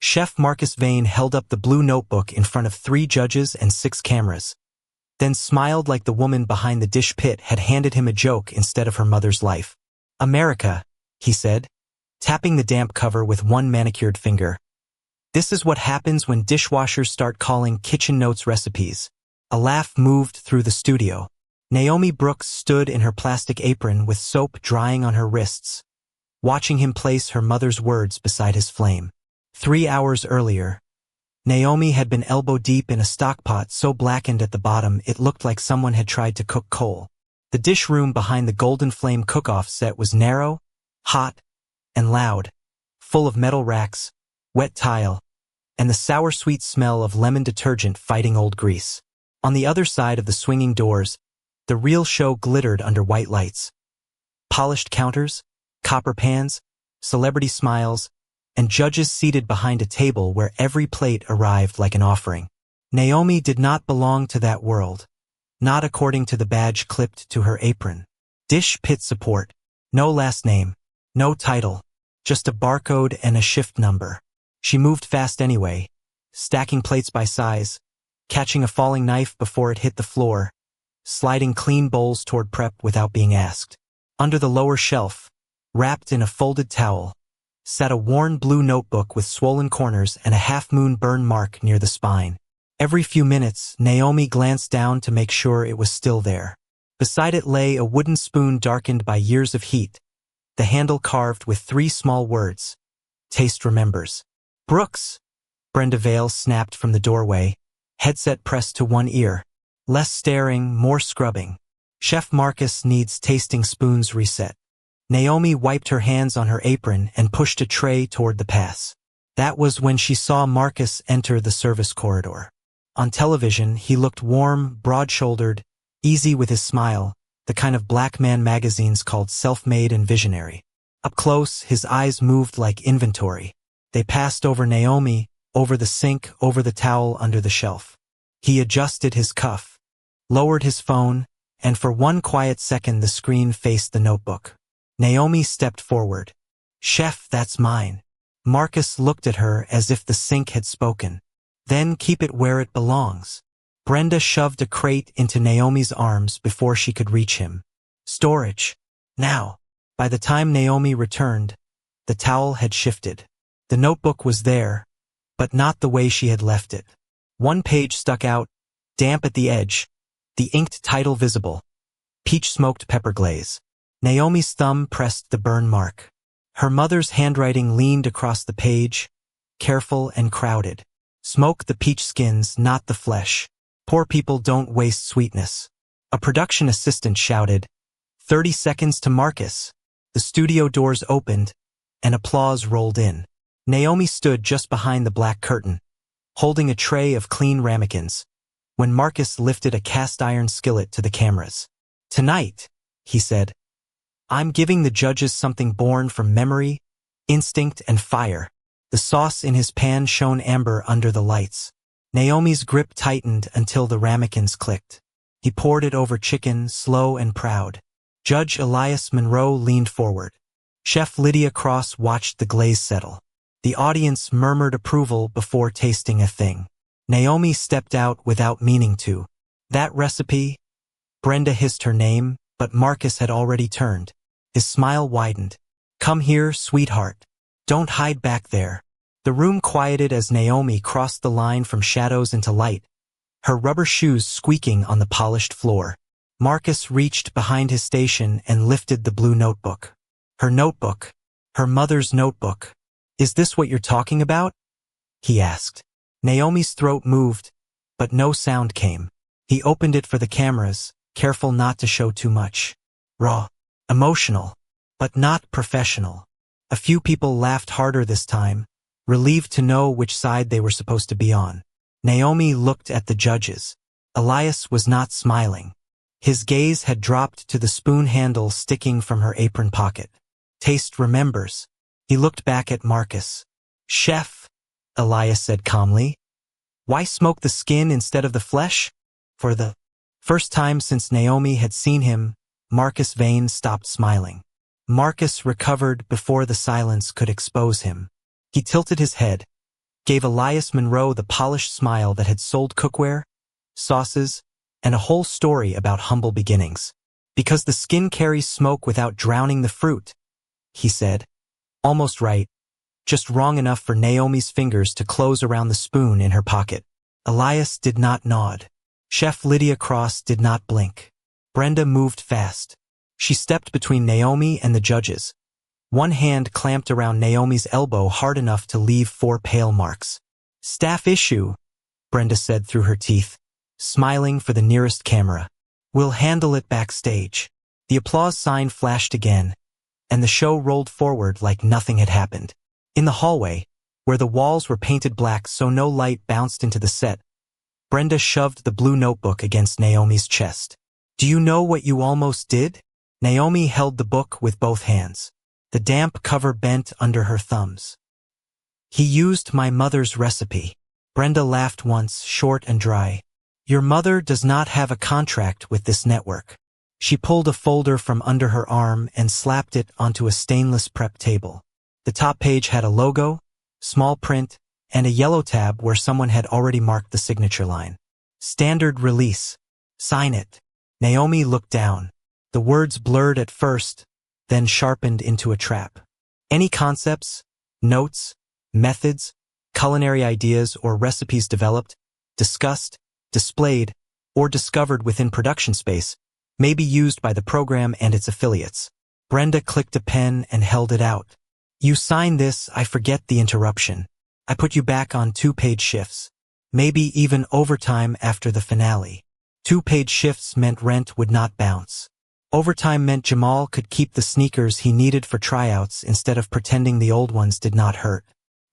Chef Marcus Vane held up the blue notebook in front of 3 judges and 6 cameras, then smiled like the woman behind the dish pit had handed him a joke instead of her mother's life. "America," he said, tapping the damp cover with one manicured finger. "This is what happens when dishwashers start calling kitchen notes recipes." A laugh moved through the studio. Naomi Brooks stood in her plastic apron with soap drying on her wrists, watching him place her mother's words beside his flame. 3 hours earlier, Naomi had been elbow-deep in a stockpot so blackened at the bottom it looked like someone had tried to cook coal. The dish room behind the Golden Flame cook-off set was narrow, hot, and loud, full of metal racks, wet tile, and the sour-sweet smell of lemon detergent fighting old grease. On the other side of the swinging doors, the real show glittered under white lights. Polished counters, copper pans, celebrity smiles, and judges seated behind a table where every plate arrived like an offering. Naomi did not belong to that world, not according to the badge clipped to her apron. Dish pit support. No last name, no title, just a barcode and a shift number. She moved fast anyway, stacking plates by size, catching a falling knife before it hit the floor, sliding clean bowls toward prep without being asked. Under the lower shelf, wrapped in a folded towel, sat a worn blue notebook with swollen corners and a half-moon burn mark near the spine. Every few minutes, Naomi glanced down to make sure it was still there. Beside it lay a wooden spoon darkened by years of heat, the handle carved with 3 small words, "Taste remembers." "Brooks," Brenda Vale snapped from the doorway, headset pressed to one ear. Less staring, more scrubbing. "Chef Marcus needs tasting spoons reset." Naomi wiped her hands on her apron and pushed a tray toward the pass. That was when she saw Marcus enter the service corridor. On television, he looked warm, broad-shouldered, easy with his smile, the kind of black man magazines called self-made and visionary. Up close, his eyes moved like inventory. They passed over Naomi, over the sink, over the towel under the shelf. He adjusted his cuff, lowered his phone, and for one quiet second the screen faced the notebook. Naomi stepped forward. "Chef, that's mine." Marcus looked at her as if the sink had spoken. "Then keep it where it belongs." Brenda shoved a crate into Naomi's arms before she could reach him. "Storage. Now." By the time Naomi returned, the towel had shifted. The notebook was there, but not the way she had left it. One page stuck out, damp at the edge, the inked title visible, "Peach Smoked Pepper Glaze." Naomi's thumb pressed the burn mark. Her mother's handwriting leaned across the page, careful and crowded. "Smoke the peach skins, not the flesh. Poor people don't waste sweetness." A production assistant shouted, "30 seconds to Marcus." The studio doors opened, and applause rolled in. Naomi stood just behind the black curtain, holding a tray of clean ramekins, when Marcus lifted a cast-iron skillet to the cameras. "Tonight," he said, "I'm giving the judges something born from memory, instinct, and fire." The sauce in his pan shone amber under the lights. Naomi's grip tightened until the ramekins clicked. He poured it over chicken, slow and proud. Judge Elias Monroe leaned forward. Chef Lydia Cross watched the glaze settle. The audience murmured approval before tasting a thing. Naomi stepped out without meaning to. "That recipe?" Brenda hissed her name, but Marcus had already turned. His smile widened. "Come here, sweetheart. Don't hide back there." The room quieted as Naomi crossed the line from shadows into light, her rubber shoes squeaking on the polished floor. Marcus reached behind his station and lifted the blue notebook. Her notebook. Her mother's notebook. "Is this what you're talking about?" he asked. Naomi's throat moved, but no sound came. He opened it for the cameras, careful not to show too much. Raw. Emotional. But not professional. A few people laughed harder this time, relieved to know which side they were supposed to be on. Naomi looked at the judges. Elias was not smiling. His gaze had dropped to the spoon handle sticking from her apron pocket. "Taste remembers." He looked back at Marcus. "Chef," Elias said calmly, "why smoke the skin instead of the flesh?" For the first time since Naomi had seen him, Marcus Vane stopped smiling. Marcus recovered before the silence could expose him. He tilted his head, gave Elias Monroe the polished smile that had sold cookware, sauces, and a whole story about humble beginnings. Because the skin carries smoke without drowning the fruit, he said. Almost right, just wrong enough for Naomi's fingers to close around the spoon in her pocket. Elias did not nod. Chef Lydia Cross did not blink. Brenda moved fast. She stepped between Naomi and the judges. One hand clamped around Naomi's elbow hard enough to leave 4 pale marks. "Staff issue," Brenda said through her teeth, smiling for the nearest camera. "We'll handle it backstage." The applause sign flashed again, and the show rolled forward like nothing had happened. In the hallway, where the walls were painted black so no light bounced into the set, Brenda shoved the blue notebook against Naomi's chest. "Do you know what you almost did?" Naomi held the book with both hands. The damp cover bent under her thumbs. "He used my mother's recipe." Brenda laughed once, short and dry. "Your mother does not have a contract with this network." She pulled a folder from under her arm and slapped it onto a stainless prep table. The top page had a logo, small print, and a yellow tab where someone had already marked the signature line. "Standard release. Sign it." Naomi looked down. The words blurred at first, then sharpened into a trap. "Any concepts, notes, methods, culinary ideas, or recipes developed, discussed, displayed, or discovered within production space may be used by the program and its affiliates." Brenda clicked a pen and held it out. "You sign this, I forget the interruption. I put you back on 2-page shifts. Maybe even overtime after the finale." 2-page shifts meant rent would not bounce. Overtime meant Jamal could keep the sneakers he needed for tryouts instead of pretending the old ones did not hurt.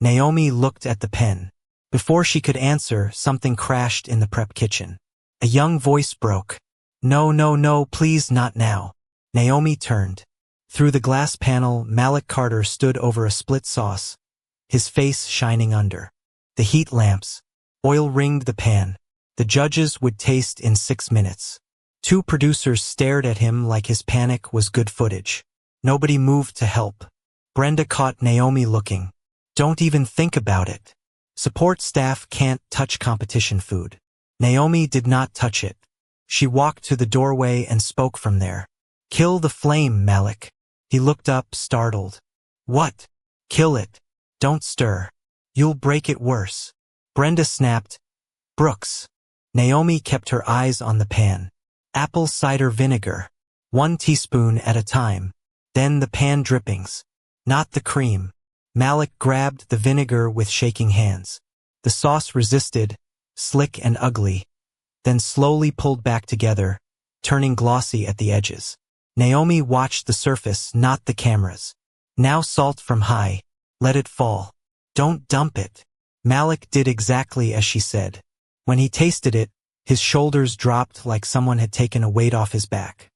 Naomi looked at the pen. Before she could answer, something crashed in the prep kitchen. A young voice broke. "No, no, no, please not now." Naomi turned. Through the glass panel, Malik Carter stood over a split sauce, his face shining under. The heat lamps. Oil ringed the pan. The judges would taste in 6 minutes. 2 producers stared at him like his panic was good footage. Nobody moved to help. Brenda caught Naomi looking. "Don't even think about it. Support staff can't touch competition food." Naomi did not touch it. She walked to the doorway and spoke from there. "Kill the flame, Malik." He looked up, startled. "What? Kill it. Don't stir. You'll break it worse." Brenda snapped, "Brooks." Naomi kept her eyes on the pan. "Apple cider vinegar. 1 teaspoon at a time. Then the pan drippings. Not the cream." Malik grabbed the vinegar with shaking hands. The sauce resisted, slick and ugly, then slowly pulled back together, turning glossy at the edges. Naomi watched the surface, not the cameras. "Now salt from high. Let it fall. Don't dump it." Malik did exactly as she said. When he tasted it, his shoulders dropped like someone had taken a weight off his back.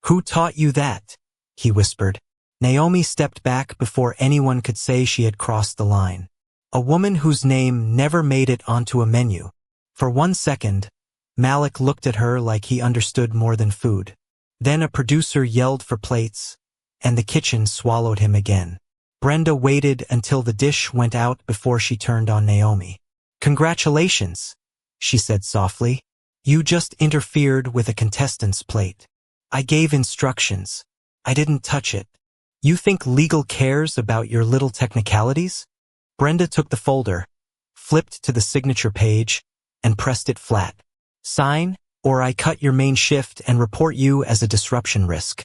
"Who taught you that?" he whispered. Naomi stepped back before anyone could say she had crossed the line. "A woman whose name never made it onto a menu." For 1 second, Malik looked at her like he understood more than food. Then a producer yelled for plates, and the kitchen swallowed him again. Brenda waited until the dish went out before she turned on Naomi. "Congratulations," she said softly. "You just interfered with a contestant's plate. I gave instructions. I didn't touch it. You think legal cares about your little technicalities?" Brenda took the folder, flipped to the signature page, and pressed it flat. "Sign, or I cut your main shift and report you as a disruption risk."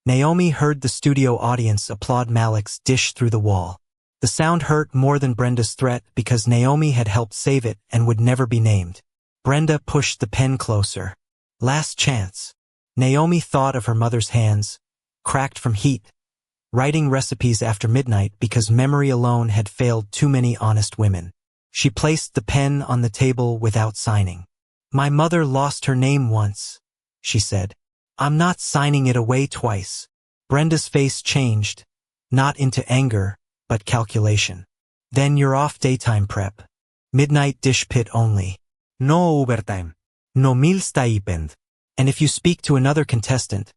Naomi heard the studio audience applaud Malik's dish through the wall. The sound hurt more than Brenda's threat because Naomi had helped save it and would never be named. Brenda pushed the pen closer. Last chance. Naomi thought of her mother's hands, cracked from heat, writing recipes after midnight because memory alone had failed too many honest women. She placed the pen on the table without signing. "My mother lost her name once," she said. "I'm not signing it away twice." Brenda's face changed, not into anger, but calculation. "Then you're off daytime prep. Midnight dish pit only. No overtime. No meal stipend. And if you speak to another contestant,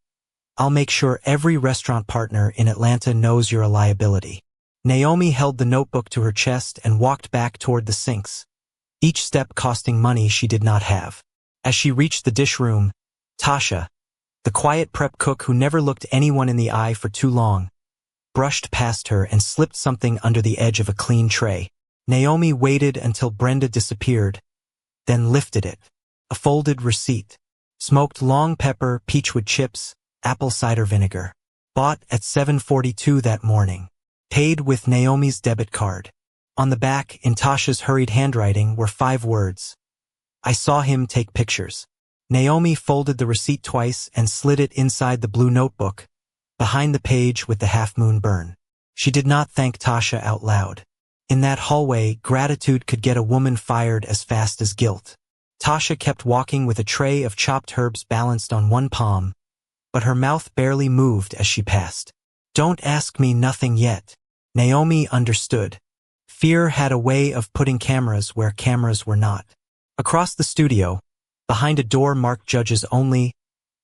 I'll make sure every restaurant partner in Atlanta knows you're a liability." Naomi held the notebook to her chest and walked back toward the sinks, each step costing money she did not have. As she reached the dish room, Tasha, the quiet prep cook who never looked anyone in the eye for too long, brushed past her and slipped something under the edge of a clean tray. Naomi waited until Brenda disappeared, then lifted it. A folded receipt. Smoked long pepper, peachwood chips, apple cider vinegar. Bought at 7:42 that morning. Paid with Naomi's debit card. On the back, in Tasha's hurried handwriting, were 5 words. I saw him take pictures. Naomi folded the receipt twice and slid it inside the blue notebook, behind the page with the half-moon burn. She did not thank Tasha out loud. In that hallway, gratitude could get a woman fired as fast as guilt. Tasha kept walking with a tray of chopped herbs balanced on one palm, but her mouth barely moved as she passed. Don't ask me nothing yet. Naomi understood. Fear had a way of putting cameras where cameras were not. Across the studio, behind a door marked Judges Only,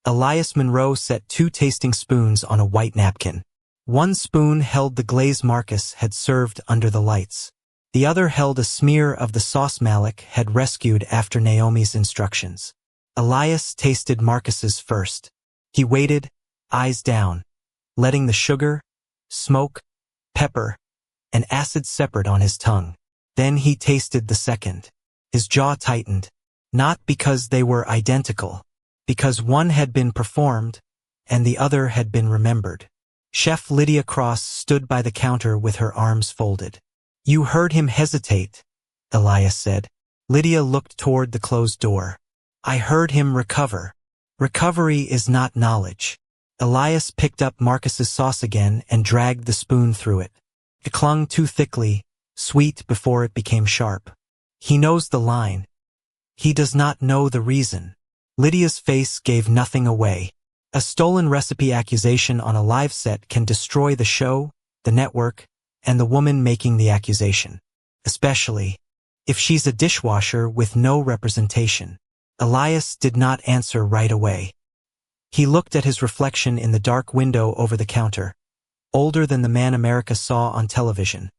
Elias Monroe set 2 tasting spoons on a white napkin. One spoon held the glaze Marcus had served under the lights. The other held a smear of the sauce Malik had rescued after Naomi's instructions. Elias tasted Marcus's first. He waited, eyes down, letting the sugar, smoke, pepper, and acid separate on his tongue. Then he tasted the second. His jaw tightened, not because they were identical, because one had been performed and the other had been remembered. Chef Lydia Cross stood by the counter with her arms folded. You heard him hesitate, Elias said. Lydia looked toward the closed door. I heard him recover. Recovery is not knowledge. Elias picked up Marcus's sauce again and dragged the spoon through it. It clung too thickly, sweet before it became sharp. He knows the line. He does not know the reason. Lydia's face gave nothing away. A stolen recipe accusation on a live set can destroy the show, the network, and the woman making the accusation. Especially if she's a dishwasher with no representation. Elias did not answer right away. He looked at his reflection in the dark window over the counter. Older than the man America saw on television.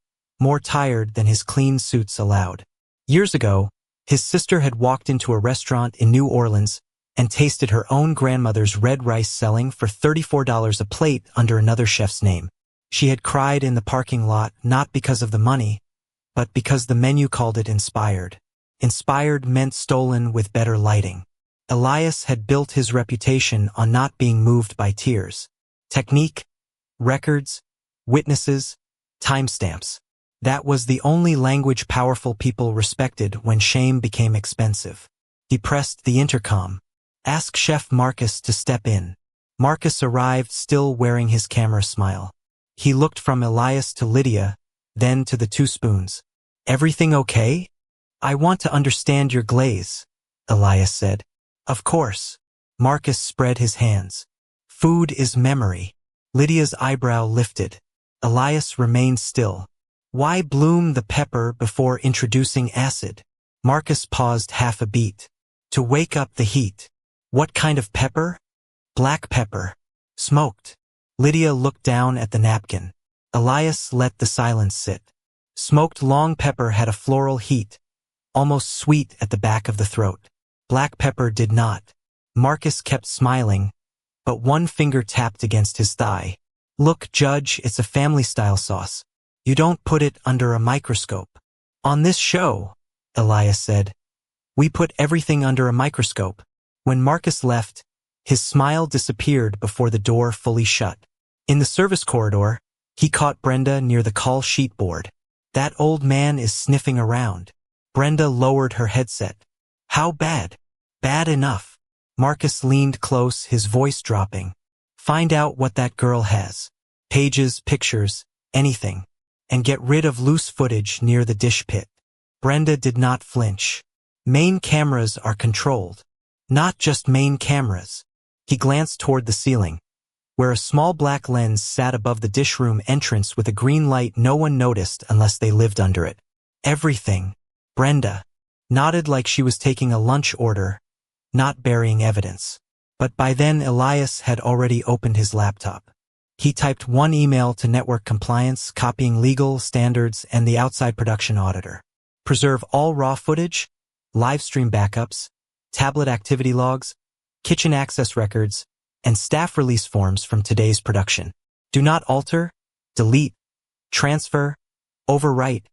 More tired than his clean suits allowed. Years ago, his sister had walked into a restaurant in New Orleans and tasted her own grandmother's red rice selling for $34 a plate under another chef's name. She had cried in the parking lot not because of the money, but because the menu called it inspired. Inspired meant stolen with better lighting. Elias had built his reputation on not being moved by tears. Technique, records, witnesses, timestamps. That was the only language powerful people respected when shame became expensive. He pressed the intercom. Ask Chef Marcus to step in. Marcus arrived still wearing his camera smile. He looked from Elias to Lydia, then to the 2 spoons. Everything okay? I want to understand your glaze, Elias said. Of course. Marcus spread his hands. Food is memory. Lydia's eyebrow lifted. Elias remained still. Why bloom the pepper before introducing acid? Marcus paused half a beat. To wake up the heat. What kind of pepper? Black pepper. Smoked. Lydia looked down at the napkin. Elias let the silence sit. Smoked long pepper had a floral heat, almost sweet at the back of the throat. Black pepper did not. Marcus kept smiling, but one finger tapped against his thigh. Look, Judge, it's a family-style sauce. You don't put it under a microscope. On this show, Elias said, we put everything under a microscope. When Marcus left, his smile disappeared before the door fully shut. In the service corridor, he caught Brenda near the call sheet board. That old man is sniffing around. Brenda lowered her headset. How bad? Bad enough. Marcus leaned close, his voice dropping. Find out what that girl has. Pages, pictures, anything. And get rid of loose footage near the dish pit. Brenda did not flinch. Main cameras are controlled. Not just main cameras. He glanced toward the ceiling, where a small black lens sat above the dish room entrance with a green light no one noticed unless they lived under it. Everything. Brenda nodded like she was taking a lunch order, not burying evidence. But by then Elias had already opened his laptop. He typed one email to network compliance, copying legal standards and the outside production auditor. Preserve all raw footage, live stream backups, tablet activity logs, kitchen access records, and staff release forms from today's production. Do not alter, delete, transfer, overwrite,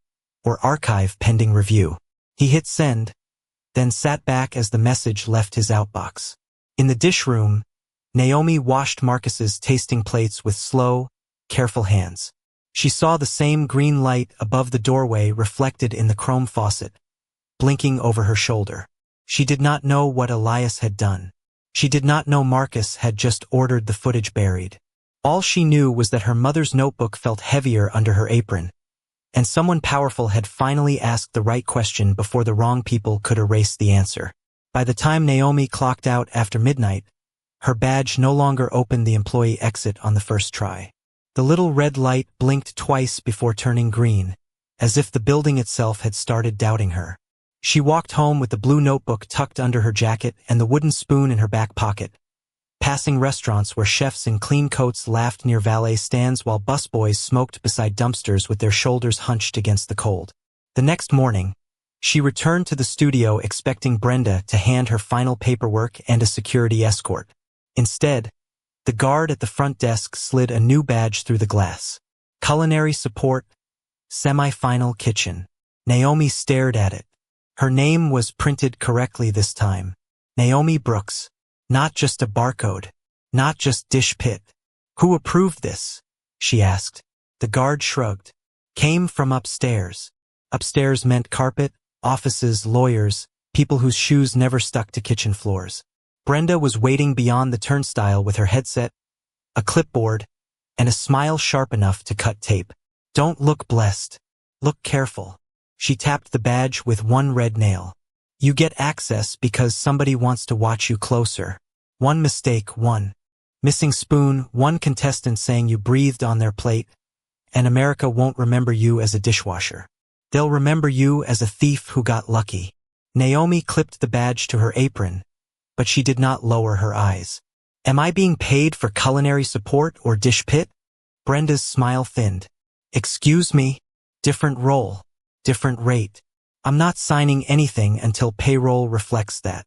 or archive pending review. He hit send, then sat back as the message left his outbox. In the dish room, Naomi washed Marcus's tasting plates with slow, careful hands. She saw the same green light above the doorway reflected in the chrome faucet, blinking over her shoulder. She did not know what Elias had done. She did not know Marcus had just ordered the footage buried. All she knew was that her mother's notebook felt heavier under her apron, and someone powerful had finally asked the right question before the wrong people could erase the answer. By the time Naomi clocked out after midnight, her badge no longer opened the employee exit on the first try. The little red light blinked twice before turning green, as if the building itself had started doubting her. She walked home with the blue notebook tucked under her jacket and the wooden spoon in her back pocket, passing restaurants where chefs in clean coats laughed near valet stands while busboys smoked beside dumpsters with their shoulders hunched against the cold. The next morning, she returned to the studio expecting Brenda to hand her final paperwork and a security escort. Instead, the guard at the front desk slid a new badge through the glass. Culinary support, semi-final kitchen. Naomi stared at it. Her name was printed correctly this time. Naomi Brooks. Not just a barcode. Not just dish pit. Who approved this? She asked. The guard shrugged. Came from upstairs. Upstairs meant carpet, offices, lawyers, people whose shoes never stuck to kitchen floors. Brenda was waiting beyond the turnstile with her headset, a clipboard, and a smile sharp enough to cut tape. Don't look blessed. Look careful. She tapped the badge with one red nail. You get access because somebody wants to watch you closer. One mistake, one missing spoon, one contestant saying you breathed on their plate, and America won't remember you as a dishwasher. They'll remember you as a thief who got lucky. Naomi clipped the badge to her apron, but she did not lower her eyes. Am I being paid for culinary support or dish pit? Brenda's smile thinned. Excuse me? Different role. Different rate. I'm not signing anything until payroll reflects that.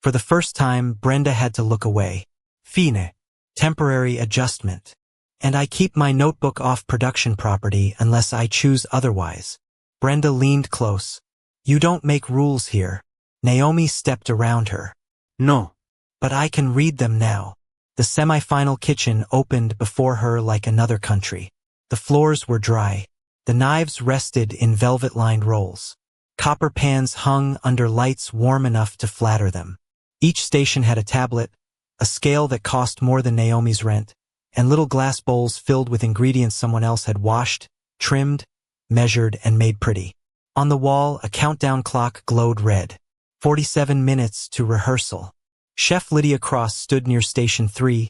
For the first time, Brenda had to look away. Fine. Temporary adjustment. And I keep my notebook off production property unless I choose otherwise. Brenda leaned close. You don't make rules here. Naomi stepped around her. No. But I can read them now. The semi-final kitchen opened before her like another country. The floors were dry. The knives rested in velvet-lined rolls. Copper pans hung under lights warm enough to flatter them. Each station had a tablet, a scale that cost more than Naomi's rent, and little glass bowls filled with ingredients someone else had washed, trimmed, measured, and made pretty. On the wall, a countdown clock glowed red. 47 minutes to rehearsal. Chef Lydia Cross stood near Station 3,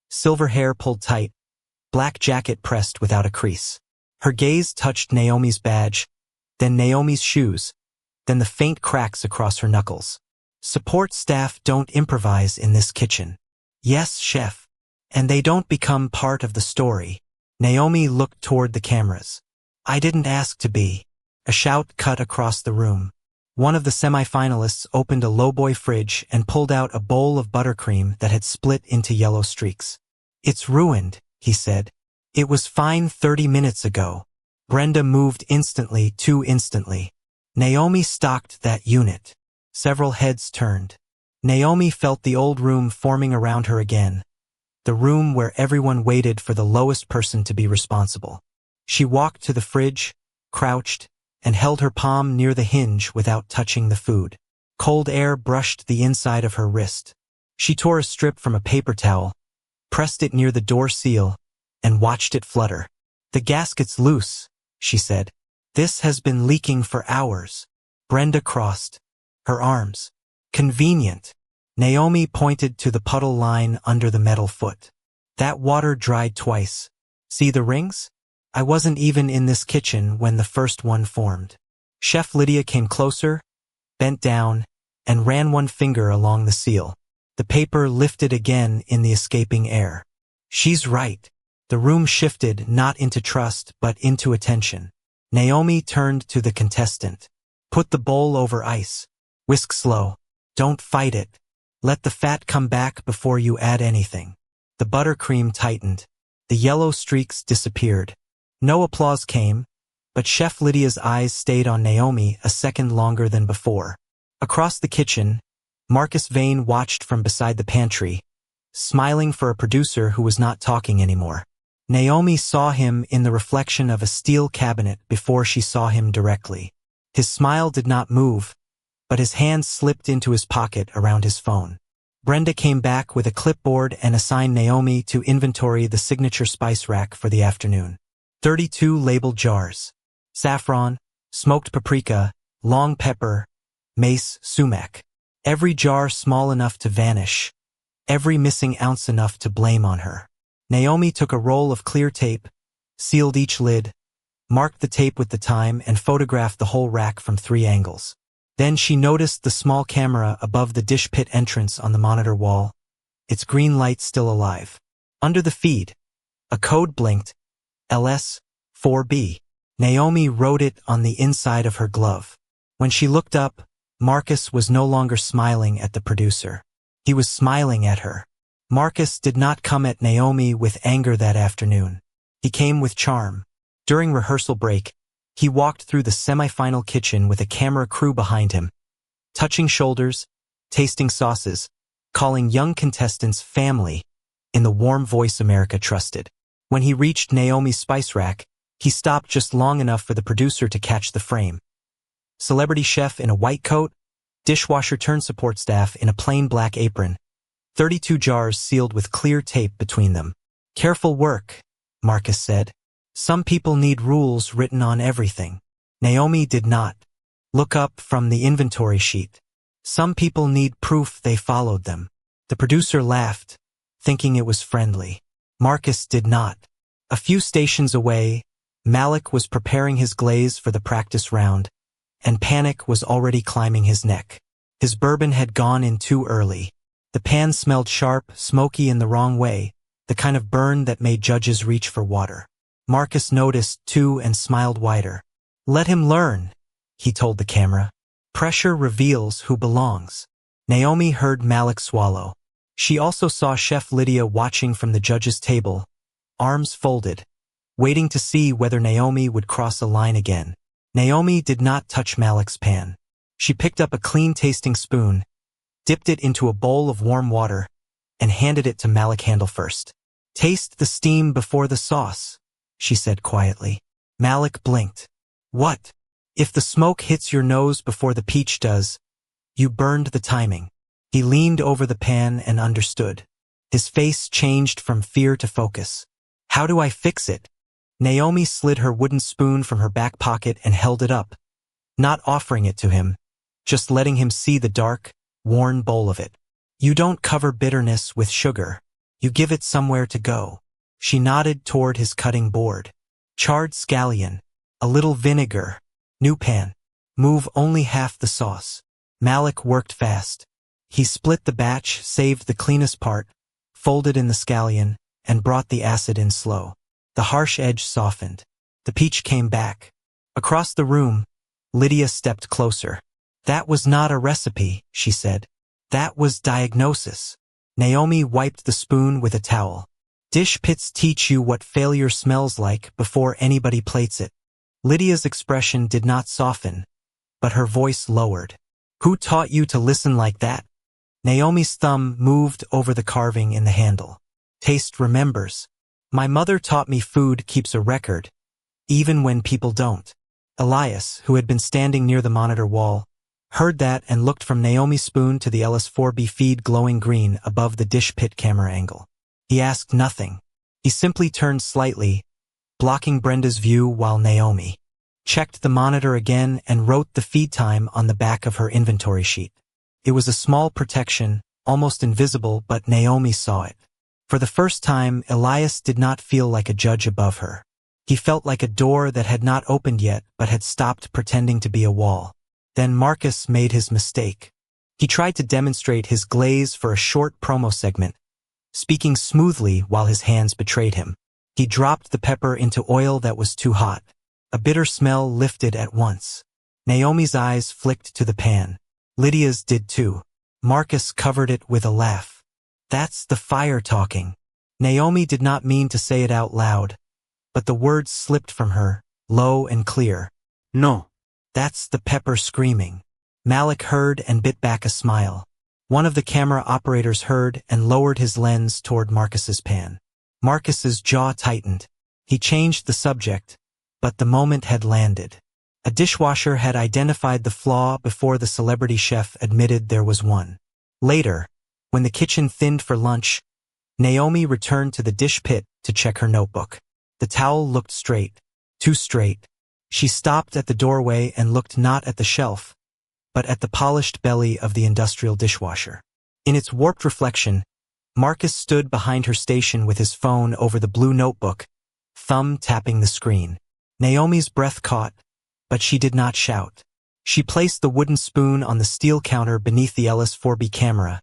silver hair pulled tight, black jacket pressed without a crease. Her gaze touched Naomi's badge, then Naomi's shoes, then the faint cracks across her knuckles. Support staff don't improvise in this kitchen. Yes, chef. And they don't become part of the story. Naomi looked toward the cameras. I didn't ask to be. A shout cut across the room. One of the semi-finalists opened a lowboy fridge and pulled out a bowl of buttercream that had split into yellow streaks. It's ruined, he said. It was fine 30 minutes ago. Brenda moved instantly, too instantly. Naomi stocked that unit. Several heads turned. Naomi felt the old room forming around her again. The room where everyone waited for the lowest person to be responsible. She walked to the fridge, crouched, and held her palm near the hinge without touching the food. Cold air brushed the inside of her wrist. She tore a strip from a paper towel, pressed it near the door seal, and watched it flutter. The gasket's loose, she said. This has been leaking for hours. Brenda crossed her arms. Convenient. Naomi pointed to the puddle line under the metal foot. That water dried twice. See the rings? I wasn't even in this kitchen when the first one formed. Chef Lydia came closer, bent down, and ran one finger along the seal. The paper lifted again in the escaping air. She's right. The room shifted not into trust but into attention. Naomi turned to the contestant. Put the bowl over ice. Whisk slow. Don't fight it. Let the fat come back before you add anything. The buttercream tightened. The yellow streaks disappeared. No applause came, but Chef Lydia's eyes stayed on Naomi a second longer than before. Across the kitchen, Marcus Vane watched from beside the pantry, smiling for a producer who was not talking anymore. Naomi saw him in the reflection of a steel cabinet before she saw him directly. His smile did not move, but his hand slipped into his pocket around his phone. Brenda came back with a clipboard and assigned Naomi to inventory the signature spice rack for the afternoon. 32 labeled jars. Saffron, smoked paprika, long pepper, mace, sumac. Every jar small enough to vanish. Every missing ounce enough to blame on her. Naomi took a roll of clear tape, sealed each lid, marked the tape with the time, and photographed the whole rack from 3 angles. Then she noticed the small camera above the dish pit entrance on the monitor wall, its green light still alive. Under the feed, a code blinked, LS4B. Naomi wrote it on the inside of her glove. When she looked up, Marcus was no longer smiling at the producer. He was smiling at her. Marcus did not come at Naomi with anger that afternoon. He came with charm. During rehearsal break, he walked through the semi-final kitchen with a camera crew behind him, touching shoulders, tasting sauces, calling young contestants family in the warm voice America trusted. When he reached Naomi's spice rack, he stopped just long enough for the producer to catch the frame. Celebrity chef in a white coat, dishwasher turned support staff in a plain black apron, 32 jars sealed with clear tape between them. Careful work, Marcus said. Some people need rules written on everything. Naomi did not. Look up from the inventory sheet. Some people need proof they followed them. The producer laughed, thinking it was friendly. Marcus did not. A few stations away, Malik was preparing his glaze for the practice round, and panic was already climbing his neck. His bourbon had gone in too early. The pan smelled sharp, smoky in the wrong way, the kind of burn that made judges reach for water. Marcus noticed, too, and smiled wider. Let him learn, he told the camera. Pressure reveals who belongs. Naomi heard Malik swallow. She also saw Chef Lydia watching from the judge's table, arms folded, waiting to see whether Naomi would cross a line again. Naomi did not touch Malik's pan. She picked up a clean-tasting spoon, dipped it into a bowl of warm water, and handed it to Malik handle first. Taste the steam before the sauce, she said quietly. Malik blinked. What? If the smoke hits your nose before the peach does, you burned the timing. He leaned over the pan and understood. His face changed from fear to focus. How do I fix it? Naomi slid her wooden spoon from her back pocket and held it up, not offering it to him, just letting him see the dark, worn bowl of it. You don't cover bitterness with sugar. You give it somewhere to go. She nodded toward his cutting board. Charred scallion, a little vinegar, new pan. Move only half the sauce. Malik worked fast. He split the batch, saved the cleanest part, folded in the scallion, and brought the acid in slow. The harsh edge softened. The peach came back. Across the room, Lydia stepped closer. That was not a recipe, she said. That was diagnosis. Naomi wiped the spoon with a towel. Dish pits teach you what failure smells like before anybody plates it. Lydia's expression did not soften, but her voice lowered. Who taught you to listen like that? Naomi's thumb moved over the carving in the handle. Taste remembers. My mother taught me food keeps a record, even when people don't. Elias, who had been standing near the monitor wall, heard that and looked from Naomi's spoon to the LS4B feed glowing green above the dish pit camera angle. He asked nothing. He simply turned slightly, blocking Brenda's view while Naomi checked the monitor again and wrote the feed time on the back of her inventory sheet. It was a small protection, almost invisible, but Naomi saw it. For the first time, Elias did not feel like a judge above her. He felt like a door that had not opened yet but had stopped pretending to be a wall. Then Marcus made his mistake. He tried to demonstrate his glaze for a short promo segment, speaking smoothly while his hands betrayed him. He dropped the pepper into oil that was too hot. A bitter smell lifted at once. Naomi's eyes flicked to the pan. Lydia's did too. Marcus covered it with a laugh. That's the fire talking. Naomi did not mean to say it out loud, but the words slipped from her, low and clear. No. That's the pepper screaming. Malik heard and bit back a smile. One of the camera operators heard and lowered his lens toward Marcus's pan. Marcus's jaw tightened. He changed the subject, but the moment had landed. A dishwasher had identified the flaw before the celebrity chef admitted there was one. Later, when the kitchen thinned for lunch, Naomi returned to the dish pit to check her notebook. The towel looked straight, too straight. She stopped at the doorway and looked not at the shelf, but at the polished belly of the industrial dishwasher. In its warped reflection, Marcus stood behind her station with his phone over the blue notebook, thumb tapping the screen. Naomi's breath caught, but she did not shout. She placed the wooden spoon on the steel counter beneath the LS4B camera,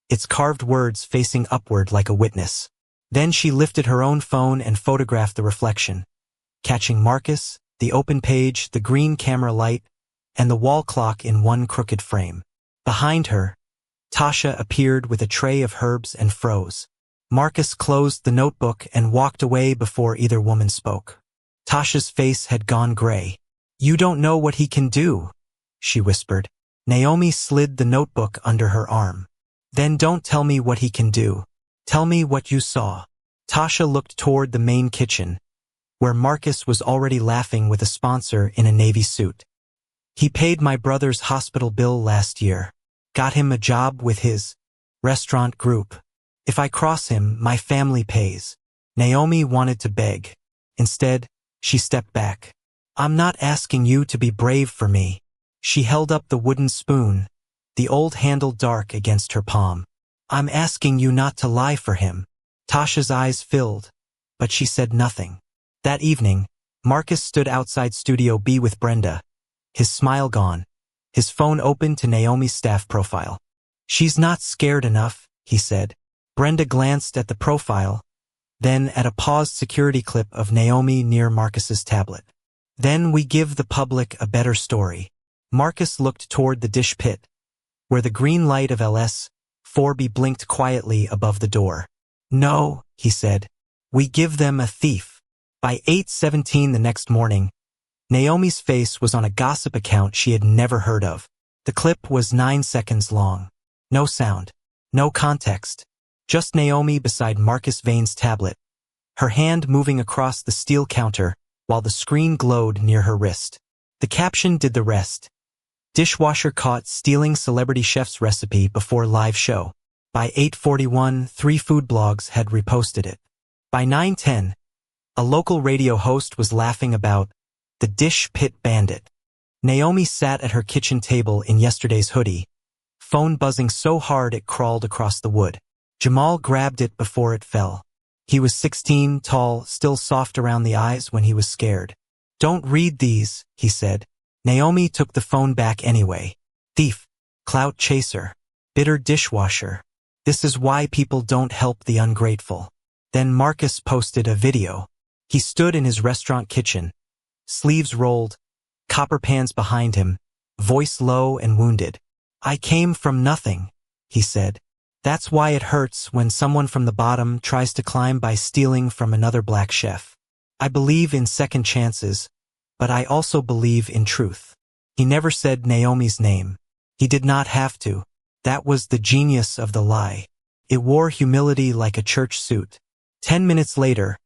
its carved words facing upward like a witness. Then she lifted her own phone and photographed the reflection, catching Marcus, the open page, the green camera light, and the wall clock in one crooked frame. Behind her, Tasha appeared with a tray of herbs and froze. Marcus closed the notebook and walked away before either woman spoke. Tasha's face had gone gray. "You don't know what he can do," she whispered. Naomi slid the notebook under her arm. "Then don't tell me what he can do. Tell me what you saw." Tasha looked toward the main kitchen, where Marcus was already laughing with a sponsor in a navy suit. "He paid my brother's hospital bill last year. Got him a job with his restaurant group. If I cross him, my family pays." Naomi wanted to beg. Instead, she stepped back. "I'm not asking you to be brave for me." She held up the wooden spoon, the old handle dark against her palm. "I'm asking you not to lie for him." Tasha's eyes filled, but she said nothing. That evening, Marcus stood outside Studio B with Brenda, his smile gone, his phone open to Naomi's staff profile. "She's not scared enough," he said. Brenda glanced at the profile, then at a paused security clip of Naomi near Marcus's tablet. "Then we give the public a better story." Marcus looked toward the dish pit, where the green light of LS4B blinked quietly above the door. "No," he said, "we give them a thief." By 8:17 the next morning, Naomi's face was on a gossip account she had never heard of. The clip was 9 seconds long. No sound, no context, just Naomi beside Marcus Vane's tablet, her hand moving across the steel counter while the screen glowed near her wrist. The caption did the rest. "Dishwasher caught stealing celebrity chef's recipe before live show." By 8:41, 3 food blogs had reposted it. By 9:10, a local radio host was laughing about the dish pit bandit. Naomi sat at her kitchen table in yesterday's hoodie, phone buzzing so hard it crawled across the wood. Jamal grabbed it before it fell. He was 16, tall, still soft around the eyes when he was scared. "Don't read these," he said. Naomi took the phone back anyway. "Thief, clout chaser, bitter dishwasher. This is why people don't help the ungrateful." Then Marcus posted a video. He stood in his restaurant kitchen, sleeves rolled, copper pans behind him, voice low and wounded. "I came from nothing," he said. "That's why it hurts when someone from the bottom tries to climb by stealing from another black chef. I believe in second chances, but I also believe in truth." He never said Naomi's name. He did not have to. That was the genius of the lie. It wore humility like a church suit. 10 minutes later,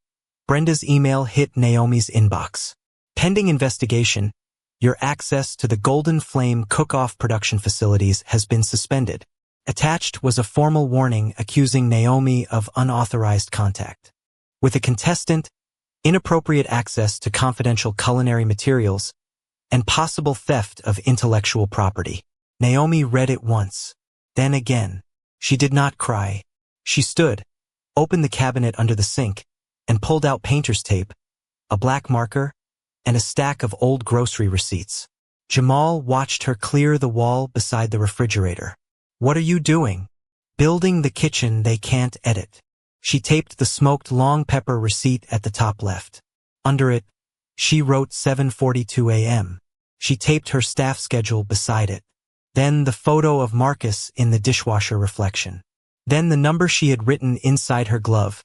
Brenda's email hit Naomi's inbox. "Pending investigation, your access to the Golden Flame cook-off production facilities has been suspended." Attached was a formal warning accusing Naomi of unauthorized contact with a contestant, inappropriate access to confidential culinary materials, and possible theft of intellectual property. Naomi read it once, then again. She did not cry. She stood, opened the cabinet under the sink, and pulled out painter's tape, a black marker, and a stack of old grocery receipts. Jamal watched her clear the wall beside the refrigerator. "What are you doing?" "Building the kitchen they can't edit." She taped the smoked long pepper receipt at the top left. Under it, she wrote 7:42 a.m. She taped her staff schedule beside it. Then the photo of Marcus in the dishwasher reflection. Then the number she had written inside her glove.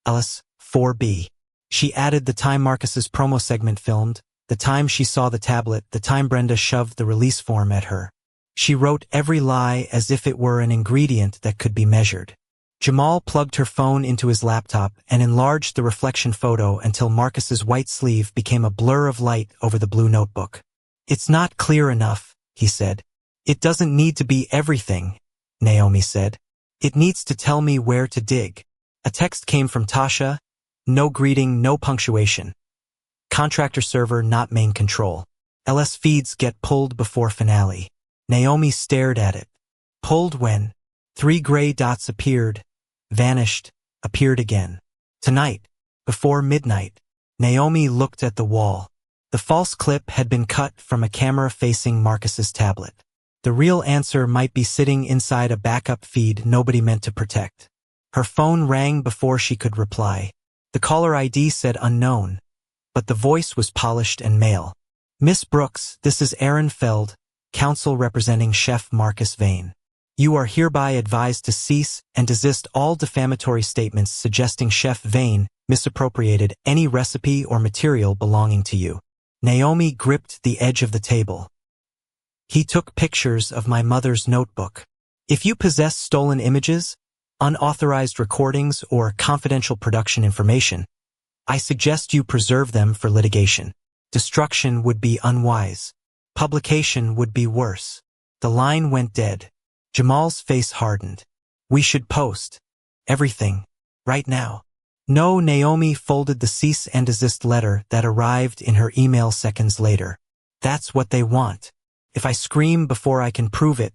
Ellis, 4B. She added the time Marcus's promo segment filmed, the time she saw the tablet, the time Brenda shoved the release form at her. She wrote every lie as if it were an ingredient that could be measured. Jamal plugged her phone into his laptop and enlarged the reflection photo until Marcus's white sleeve became a blur of light over the blue notebook. "It's not clear enough," he said. "It doesn't need to be everything," Naomi said. "It needs to tell me where to dig." A text came from Tasha. No greeting, no punctuation. Contractor server, not main control. LS feeds get pulled before finale. Naomi stared at it. Pulled when? 3 gray dots appeared, vanished, appeared again. Tonight, before midnight. Naomi looked at the wall. The false clip had been cut from a camera facing Marcus's tablet. The real answer might be sitting inside a backup feed nobody meant to protect. Her phone rang before she could reply. The caller ID said unknown, but the voice was polished and male. "Miss Brooks, this is Aaron Feld, counsel representing Chef Marcus Vane. You are hereby advised to cease and desist all defamatory statements suggesting Chef Vane misappropriated any recipe or material belonging to you." Naomi gripped the edge of the table. "He took pictures of my mother's notebook. If you possess stolen images, unauthorized recordings, or confidential production information, I suggest you preserve them for litigation. Destruction would be unwise. Publication would be worse." The line went dead. Jamal's face hardened. "We should post everything right now." "No," Naomi folded the cease and desist letter that arrived in her email seconds later. "That's what they want. If I scream before I can prove it,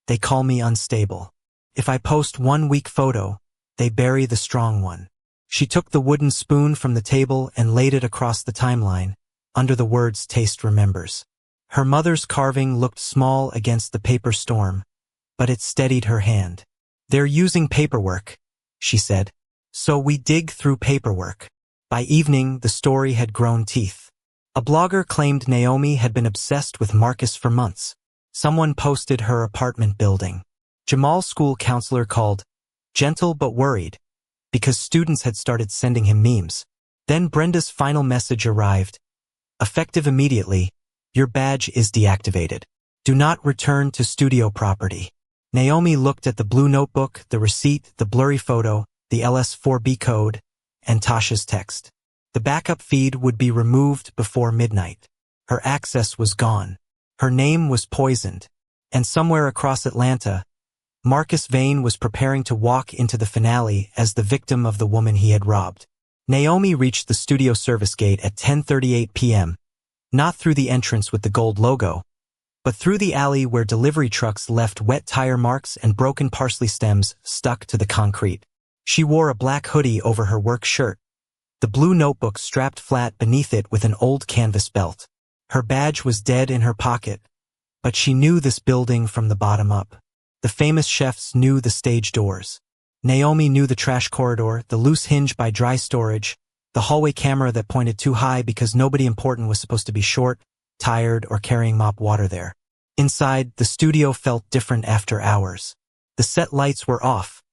they call me unstable. If I post one weak photo, they bury the strong one." She took the wooden spoon from the table and laid it across the timeline, under the words "Taste Remembers." Her mother's carving looked small against the paper storm, but it steadied her hand. "They're using paperwork," she said. "So we dig through paperwork." By evening, the story had grown teeth. A blogger claimed Naomi had been obsessed with Marcus for months. Someone posted her apartment building. Jamal's school counselor called, gentle but worried, because students had started sending him memes. Then Brenda's final message arrived. "Effective immediately, your badge is deactivated. Do not return to studio property." Naomi looked at the blue notebook, the receipt, the blurry photo, the LS4B code, and Tasha's text. The backup feed would be removed before midnight. Her access was gone. Her name was poisoned. And somewhere across Atlanta, Marcus Vane was preparing to walk into the finale as the victim of the woman he had robbed. Naomi reached the studio service gate at 10:38 p.m., not through the entrance with the gold logo, but through the alley where delivery trucks left wet tire marks and broken parsley stems stuck to the concrete. She wore a black hoodie over her work shirt, the blue notebook strapped flat beneath it with an old canvas belt. Her badge was dead in her pocket, but she knew this building from the bottom up. The famous chefs knew the stage doors. Naomi knew the trash corridor, the loose hinge by dry storage, the hallway camera that pointed too high because nobody important was supposed to be short, tired, or carrying mop water there. Inside, the studio felt different after hours. The set lights were off,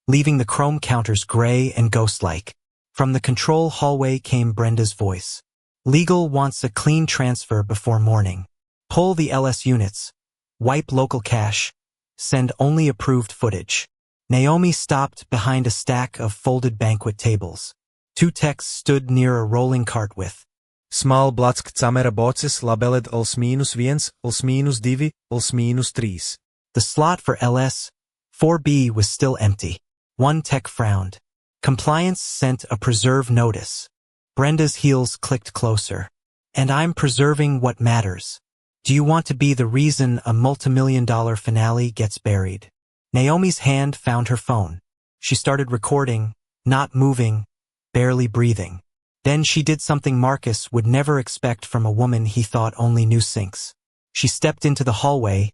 leaving the chrome counters gray and ghost-like. From the control hallway came Brenda's voice. "Legal wants a clean transfer before morning. Pull the LS units. Wipe local cache. Send only approved footage." Naomi stopped behind a stack of folded banquet tables. 2 techs stood near a rolling cart with "Small black camera boxes labeled +1, +2, +3. The slot for LS4B was still empty. One tech frowned. Compliance sent a preserve notice. Brenda's heels clicked closer. "And I'm preserving what matters. Do you want to be the reason a multimillion-dollar finale gets buried?" Naomi's hand found her phone. She started recording, not moving, barely breathing. Then she did something Marcus would never expect from a woman he thought only knew sinks. She stepped into the hallway,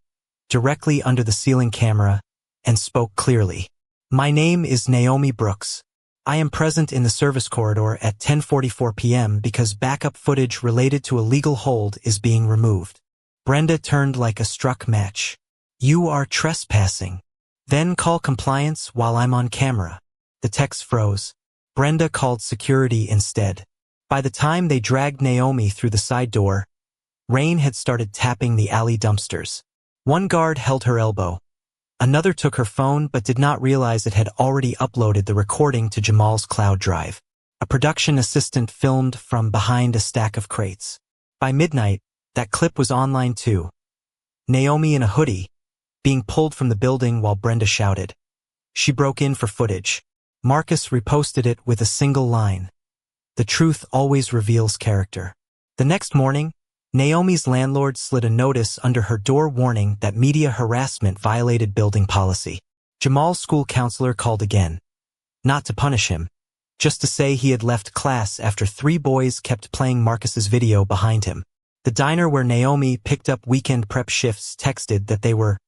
directly under the ceiling camera, and spoke clearly. "My name is Naomi Brooks. I am present in the service corridor at 10:44 p.m. because backup footage related to a legal hold is being removed. Brenda turned like a struck match. You are trespassing. Then call compliance while I'm on camera. The text froze. Brenda called security instead. By the time they dragged Naomi through the side door, rain had started tapping the alley dumpsters. One guard held her elbow. Another took her phone but did not realize it had already uploaded the recording to Jamal's cloud drive. A production assistant filmed from behind a stack of crates. By midnight, that clip was online too. Naomi in a hoodie, being pulled from the building while Brenda shouted. She broke in for footage. Marcus reposted it with a single line. The truth always reveals character. The next morning, Naomi's landlord slid a notice under her door warning that media harassment violated building policy. Jamal's school counselor called again. Not to punish him, just to say he had left class after 3 boys kept playing Marcus's video behind him. The diner where Naomi picked up weekend prep shifts texted that they were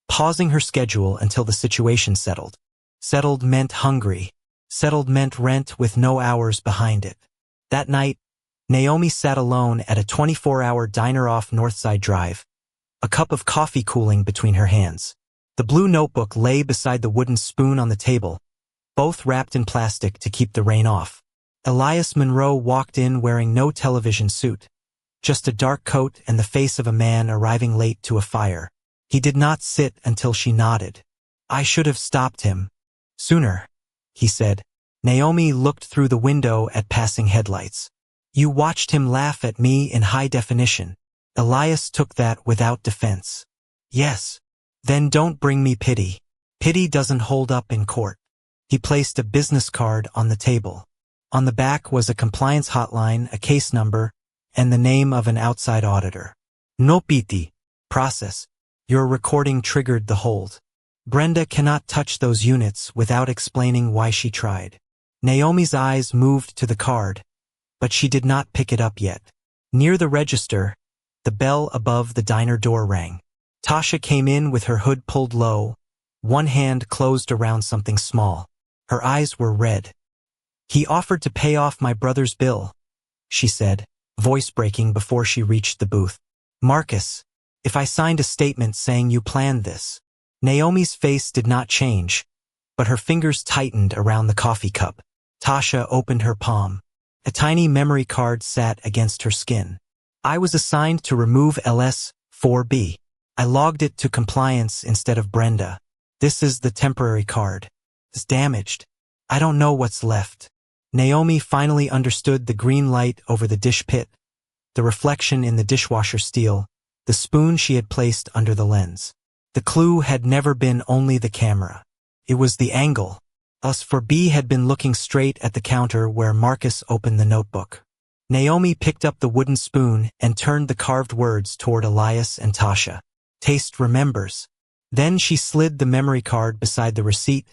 pausing her schedule until the situation settled. Settled meant hungry. Settled meant rent with no hours behind it. That night, Naomi sat alone at a 24-hour diner off Northside Drive, a cup of coffee cooling between her hands. The blue notebook lay beside the wooden spoon on the table, both wrapped in plastic to keep the rain off. Elias Monroe walked in wearing no television suit, just a dark coat and the face of a man arriving late to a fire. He did not sit until she nodded. I should have stopped him sooner, he said. Naomi looked through the window at passing headlights. You watched him laugh at me in high definition. Elias took that without defense. Yes. Then don't bring me pity. Pity doesn't hold up in court. He placed a business card on the table. On the back was a compliance hotline, a case number, and the name of an outside auditor. No pity. Process. Your recording triggered the hold. Brenda cannot touch those units without explaining why she tried. Naomi's eyes moved to the card, but she did not pick it up yet. Near the register, the bell above the diner door rang. Tasha came in with her hood pulled low, one hand closed around something small. Her eyes were red. He offered to pay off my brother's bill, she said, voice breaking before she reached the booth. Marcus, if I signed a statement saying you planned this. Naomi's face did not change, but her fingers tightened around the coffee cup. Tasha opened her palm. A tiny memory card sat against her skin. I was assigned to remove LS-4B. I logged it to compliance instead of Brenda. This is the temporary card. It's damaged. I don't know what's left. Naomi finally understood the green light over the dish pit, the reflection in the dishwasher steel, the spoon she had placed under the lens. The clue had never been only the camera. It was the angle. LS-4B had been looking straight at the counter where Marcus opened the notebook. Naomi picked up the wooden spoon and turned the carved words toward Elias and Tasha. Taste remembers. Then she slid the memory card beside the receipt,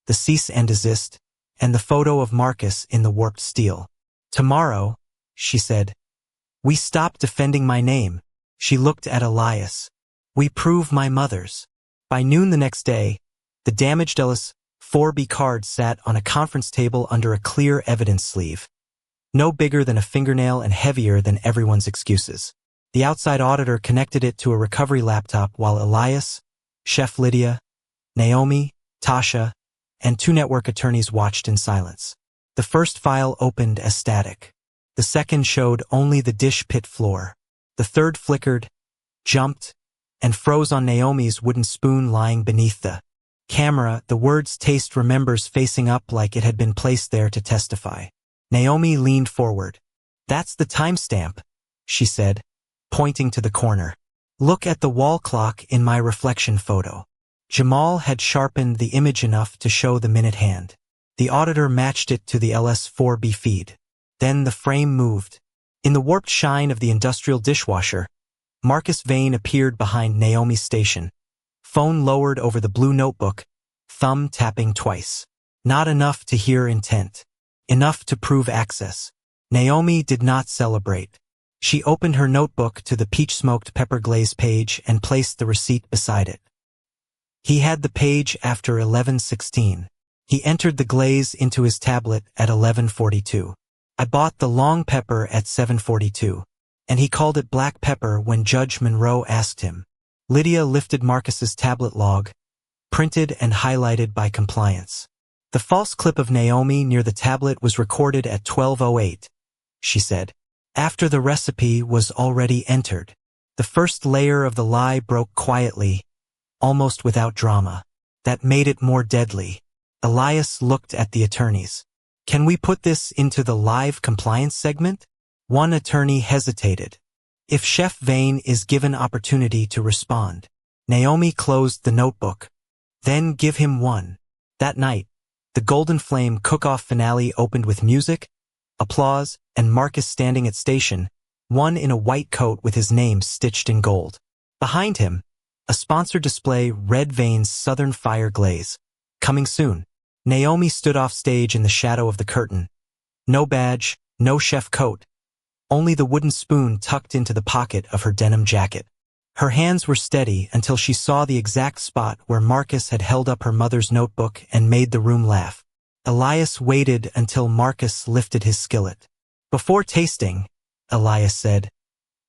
the cease and desist, and the photo of Marcus in the warped steel. Tomorrow, she said. We stop defending my name. She looked at Elias. We prove my mother's. By noon the next day, the damaged LS-4B card sat on a conference table under a clear evidence sleeve. No bigger than a fingernail and heavier than everyone's excuses. The outside auditor connected it to a recovery laptop while Elias, Chef Lydia, Naomi, Tasha, and 2 network attorneys watched in silence. The first file opened as static. The second showed only the dish pit floor. The third flickered, jumped, and froze on Naomi's wooden spoon lying beneath the camera, the words taste remembers facing up like it had been placed there to testify. Naomi leaned forward. That's the timestamp, she said, pointing to the corner. Look at the wall clock in my reflection photo. Jamal had sharpened the image enough to show the minute hand. The auditor matched it to the LS-4B feed. Then the frame moved. In the warped shine of the industrial dishwasher, Marcus Vane appeared behind Naomi's station. Phone lowered over the blue notebook, thumb tapping twice. Not enough to hear intent. Enough to prove access. Naomi did not celebrate. She opened her notebook to the peach-smoked pepper glaze page and placed the receipt beside it. He had the page after 11:16. He entered the glaze into his tablet at 11:42. I bought the long pepper at 7:42. And he called it black pepper when Judge Monroe asked him. Lydia lifted Marcus's tablet log, printed and highlighted by compliance. The false clip of Naomi near the tablet was recorded at 12:08, she said, after the recipe was already entered. The first layer of the lie broke quietly, almost without drama. That made it more deadly. Elias looked at the attorneys. Can we put this into the live compliance segment? One attorney hesitated. If Chef Vane is given opportunity to respond. Naomi closed the notebook. Then give him one. That night, the Golden Flame cook-off finale opened with music, applause, and Marcus standing at station, one in a white coat with his name stitched in gold. Behind him, a sponsored display read Vane's Southern Fire Glaze. Coming soon. Naomi stood off stage in the shadow of the curtain. No badge, no chef coat. Only the wooden spoon tucked into the pocket of her denim jacket. Her hands were steady until she saw the exact spot where Marcus had held up her mother's notebook and made the room laugh. Elias waited until Marcus lifted his skillet. Before tasting, Elias said,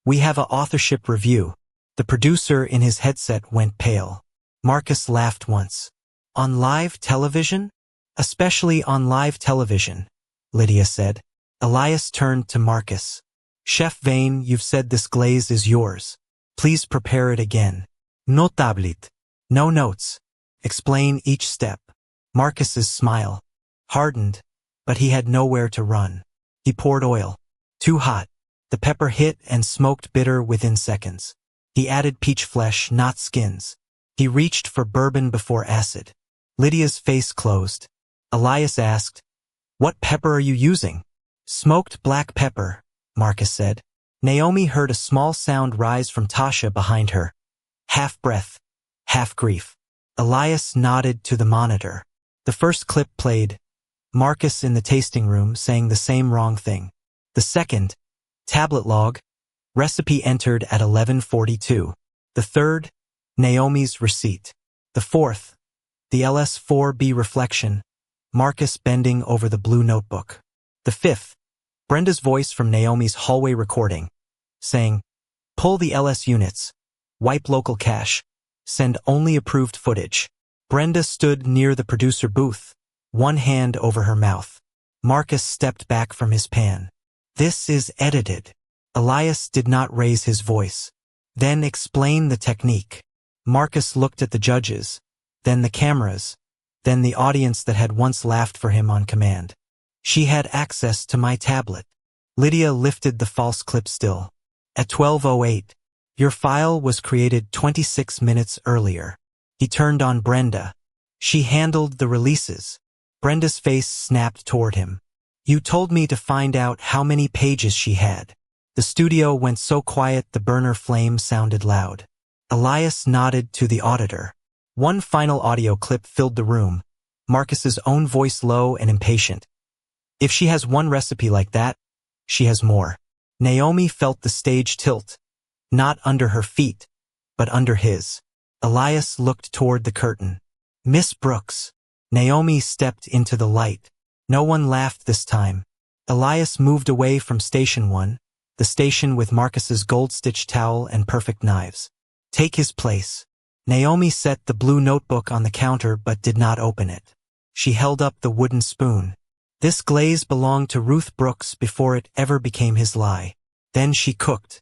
"We have a authorship review." The producer in his headset went pale. Marcus laughed once. On live television? Especially on live television, Lydia said. Elias turned to Marcus. Chef Vane, you've said this glaze is yours. Please prepare it again. No tablet. No notes. Explain each step. Marcus's smile hardened, but he had nowhere to run. He poured oil. Too hot. The pepper hit and smoked bitter within seconds. He added peach flesh, not skins. He reached for bourbon before acid. Lydia's face closed. Elias asked, "What pepper are you using?" "Smoked black pepper," Marcus said. Naomi heard a small sound rise from Tasha behind her. Half breath, half grief. Elias nodded to the monitor. The first clip played, Marcus in the tasting room saying the same wrong thing. The second, tablet log, recipe entered at 11:42. The third, Naomi's receipt. The fourth, the LS4B reflection, Marcus bending over the blue notebook. The fifth, Brenda's voice from Naomi's hallway recording, saying, "Pull the LS units, wipe local cache, send only approved footage." Brenda stood near the producer booth, one hand over her mouth. Marcus stepped back from his pan. "This is edited." Elias did not raise his voice. "Then explain the technique." Marcus looked at the judges, then the cameras, then the audience that had once laughed for him on command. "She had access to my tablet." Lydia lifted the false clip still. At 12:08, "Your file was created 26 minutes earlier." He turned on Brenda. "She handled the releases." Brenda's face snapped toward him. "You told me to find out how many pages she had." The studio went so quiet the burner flame sounded loud. Elias nodded to the auditor. One final audio clip filled the room, Marcus's own voice low and impatient. "If she has one recipe like that, she has more." Naomi felt the stage tilt, not under her feet, but under his. Elias looked toward the curtain. "Miss Brooks." Naomi stepped into the light. No one laughed this time. Elias moved away from Station 1, the station with Marcus's gold-stitched towel and perfect knives. "Take his place." Naomi set the blue notebook on the counter but did not open it. She held up the wooden spoon. This glaze belonged to Ruth Brooks before it ever became his lie. Then she cooked.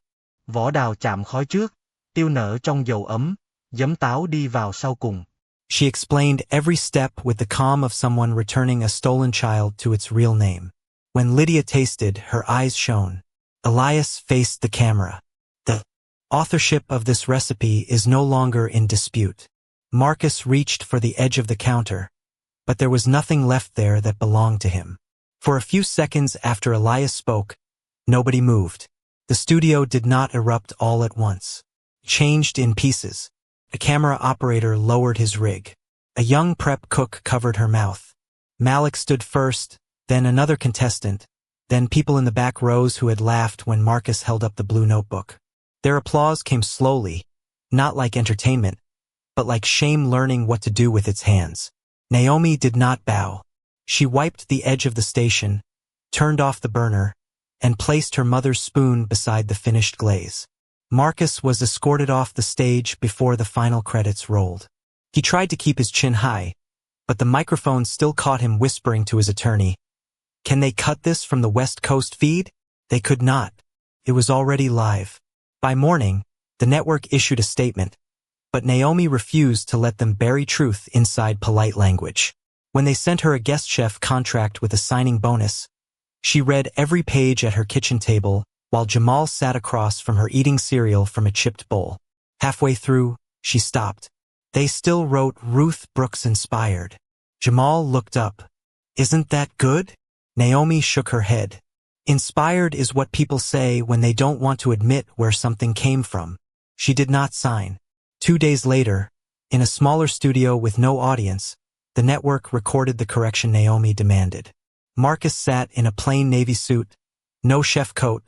Vỏ đào chạm khói trước, tiêu nở trong dầu ấm, giấm táo đi vào sau cùng. She explained every step with the calm of someone returning a stolen child to its real name. When Lydia tasted, her eyes shone. Elias faced the camera. The authorship of this recipe is no longer in dispute. Marcus reached for the edge of the counter, but there was nothing left there that belonged to him. For a few seconds after Elias spoke, nobody moved. The studio did not erupt all at once. Changed in pieces. A camera operator lowered his rig. A young prep cook covered her mouth. Malik stood first, then another contestant, then people in the back rows who had laughed when Marcus held up the blue notebook. Their applause came slowly, not like entertainment, but like shame learning what to do with its hands. Naomi did not bow. She wiped the edge of the station, turned off the burner, and placed her mother's spoon beside the finished glaze. Marcus was escorted off the stage before the final credits rolled. He tried to keep his chin high, but the microphone still caught him whispering to his attorney, "Can they cut this from the West Coast feed?" They could not. It was already live. By morning, the network issued a statement, but Naomi refused to let them bury truth inside polite language. When they sent her a guest chef contract with a signing bonus, she read every page at her kitchen table while Jamal sat across from her eating cereal from a chipped bowl. Halfway through, she stopped. They still wrote Ruth Brooks inspired. Jamal looked up. "Isn't that good?" Naomi shook her head. Inspired is what people say when they don't want to admit where something came from. She did not sign. 2 days later, in a smaller studio with no audience, the network recorded the correction Naomi demanded. Marcus sat in a plain navy suit, no chef coat,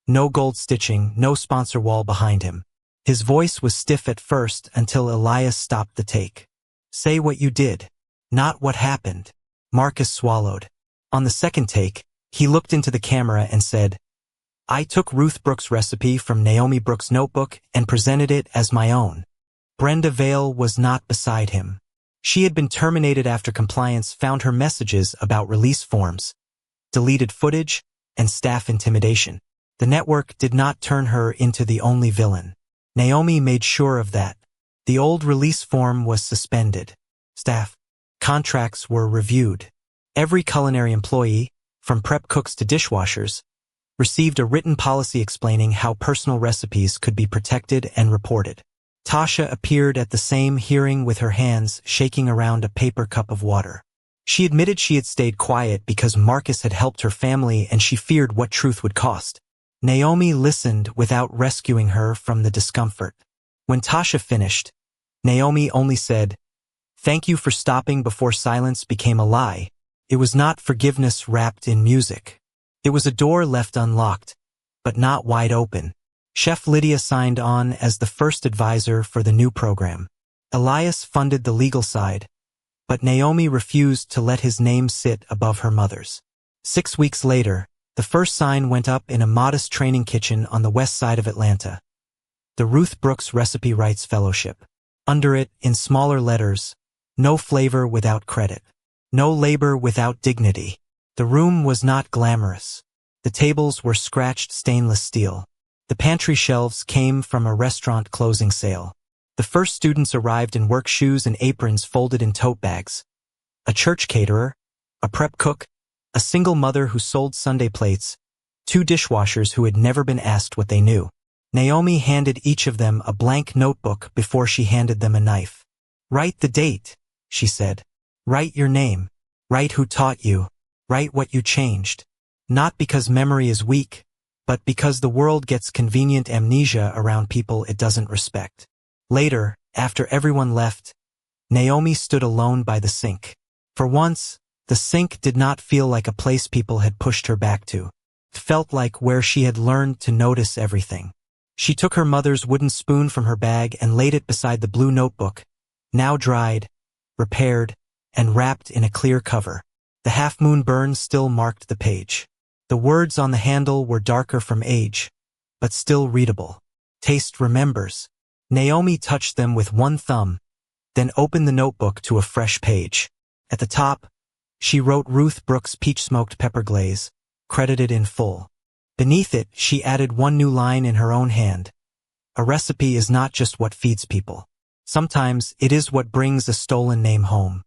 no gold stitching, no sponsor wall behind him. His voice was stiff at first until Elias stopped the take. "Say what you did, not what happened." Marcus swallowed. On the second take, he looked into the camera and said, "I took Ruth Brooks' recipe from Naomi Brooks' notebook and presented it as my own." Brenda Vale was not beside him. She had been terminated after compliance found her messages about release forms, deleted footage, and staff intimidation. The network did not turn her into the only villain. Naomi made sure of that. The old release form was suspended. Staff contracts were reviewed. Every culinary employee, from prep cooks to dishwashers, received a written policy explaining how personal recipes could be protected and reported. Tasha appeared at the same hearing with her hands shaking around a paper cup of water. She admitted she had stayed quiet because Marcus had helped her family and she feared what truth would cost. Naomi listened without rescuing her from the discomfort. When Tasha finished, Naomi only said, "Thank you for stopping before silence became a lie." It was not forgiveness wrapped in music. It was a door left unlocked, but not wide open. Chef Lydia signed on as the first advisor for the new program. Elias funded the legal side, but Naomi refused to let his name sit above her mother's. 6 weeks later, the first sign went up in a modest training kitchen on the west side of Atlanta. The Ruth Brooks Recipe Rights Fellowship. Under it, in smaller letters, "No flavor without credit. No labor without dignity." The room was not glamorous. The tables were scratched stainless steel. The pantry shelves came from a restaurant closing sale. The first students arrived in work shoes and aprons folded in tote bags. A church caterer, a prep cook, a single mother who sold Sunday plates, 2 dishwashers who had never been asked what they knew. Naomi handed each of them a blank notebook before she handed them a knife. "Write the date," she said. "Write your name. Write who taught you. Write what you changed. Not because memory is weak, but because the world gets convenient amnesia around people it doesn't respect." Later, after everyone left, Naomi stood alone by the sink. For once, the sink did not feel like a place people had pushed her back to. It felt like where she had learned to notice everything. She took her mother's wooden spoon from her bag and laid it beside the blue notebook, now dried, repaired, and wrapped in a clear cover. The half-moon burn still marked the page. The words on the handle were darker from age, but still readable. "Taste remembers." Naomi touched them with one thumb, then opened the notebook to a fresh page. At the top, she wrote Ruth Brooks peach-smoked pepper glaze, credited in full. Beneath it, she added one new line in her own hand. "A recipe is not just what feeds people. Sometimes it is what brings a stolen name home."